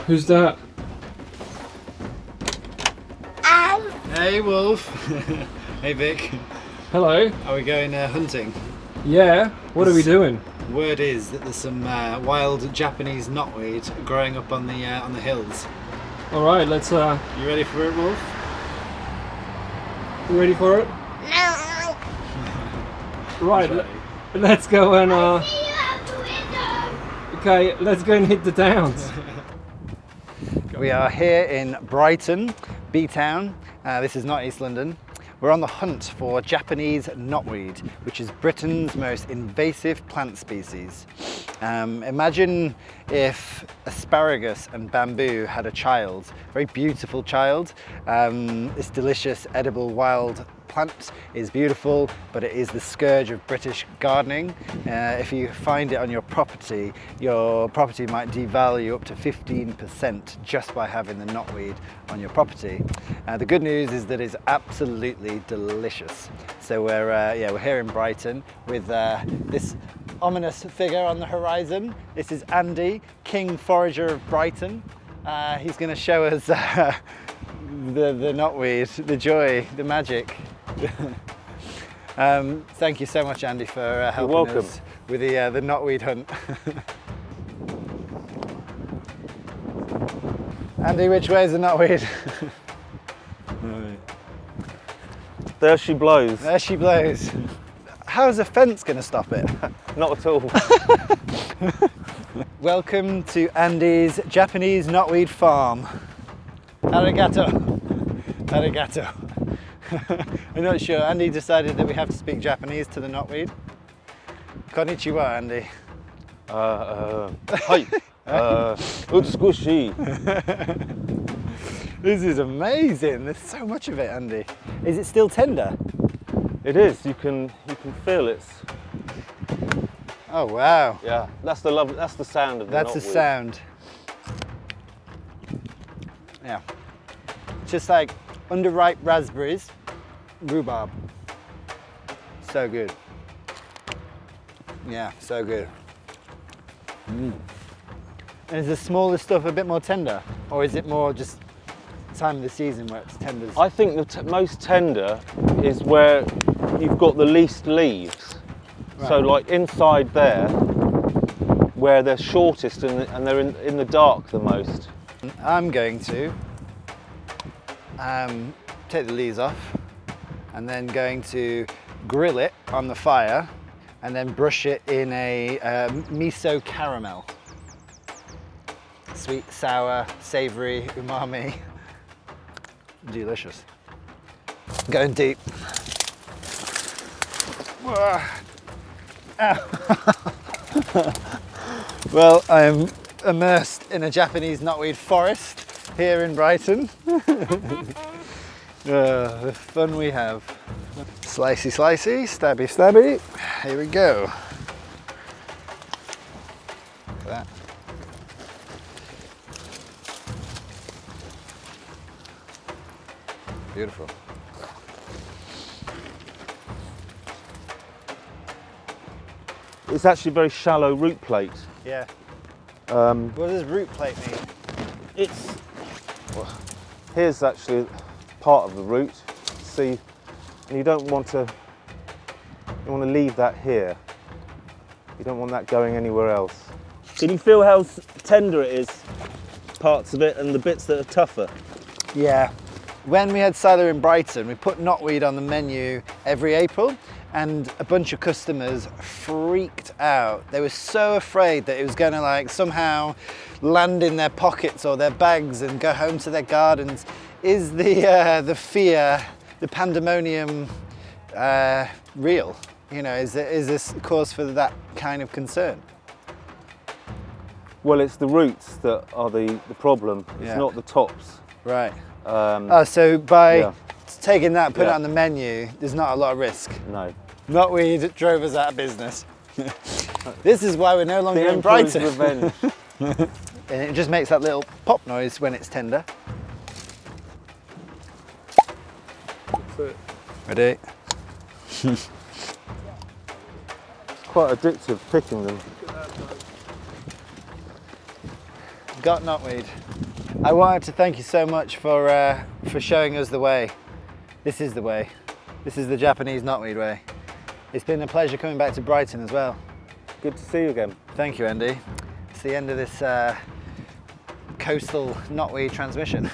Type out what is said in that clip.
Who's that? Hey Wolf. Hey Vic. Hello. Are we going hunting? Yeah. What are we doing? Word is that there's some wild Japanese knotweed growing up on the hills. All right. Let's. You ready for it, Wolf? You ready for it? Right. Let's go and. Okay. Let's go and hit the downs. We are here in Brighton, B-Town. This is not East London. We're on the hunt for Japanese knotweed, which is Britain's most invasive plant species. Imagine if asparagus and bamboo had a child, a very beautiful child. This delicious edible wild plant is beautiful, but it is the scourge of British gardening. If you find it on your property might devalue up to 15% just by having the knotweed on your property. The good news is that it's absolutely delicious. So we're here in Brighton with this ominous figure on the horizon. This is Andy, King Forager of Brighton. He's going to show us the knotweed, the joy, the magic. Thank you so much, Andy, for helping us with the knotweed hunt. Andy, which way is the knotweed? There she blows. There she blows. How's a fence going to stop it? Not at all. Welcome to Andy's Japanese knotweed farm. Arigato. Arigato. I'm not sure. Andy decided that we have to speak Japanese to the knotweed. Konnichiwa, Andy. Hi. Utsukushi. This is amazing. There's so much of it, Andy. Is it still tender? It is. You can feel it. Oh wow. Yeah. That's the sound of the That's the knotweed. sound. Yeah. Just like underripe raspberries, rhubarb. So good. Yeah, so good. And is the smaller stuff a bit more tender, or is it more just time of the season where it's tender? I think the most tender is where you've got the least leaves. Right. So like inside there, where they're shortest and they're in the dark the most. I'm going to take the leaves off and then going to grill it on the fire and then brush it in a miso caramel. Sweet, sour, savoury, umami. Delicious. Going deep. Well, I'm immersed in a Japanese knotweed forest here in Brighton. The fun we have. Slicey, slicey, stabby, stabby. Here we go. Look at that. Beautiful. It's actually a very shallow root plate. Yeah. What does root plate mean? Here's actually part of the root. See, and you want to leave that here. You don't want that going anywhere else. Can you feel how tender it is? Parts of it and the bits that are tougher. Yeah. When we had cider in Brighton, we put knotweed on the menu every April, and a bunch of customers freaked out. They were so afraid that it was going to somehow land in their pockets or their bags and go home to their gardens. Is the fear, the pandemonium real? You know, is this cause for that kind of concern? Well, it's the roots that are the problem. It's not the tops. Right. So by taking that, put it on the menu, there's not a lot of risk. No. Knotweed drove us out of business. This is why we're no longer in Brighton. Revenge. And it just makes that little pop noise when it's tender. That's it. Ready? Quite addictive picking them. got knotweed. I wanted to thank you so much for showing us the way. This is the way. This is the Japanese knotweed way. It's been a pleasure coming back to Brighton as well. Good to see you again. Thank you, Andy. It's the end of this coastal knotweed transmission.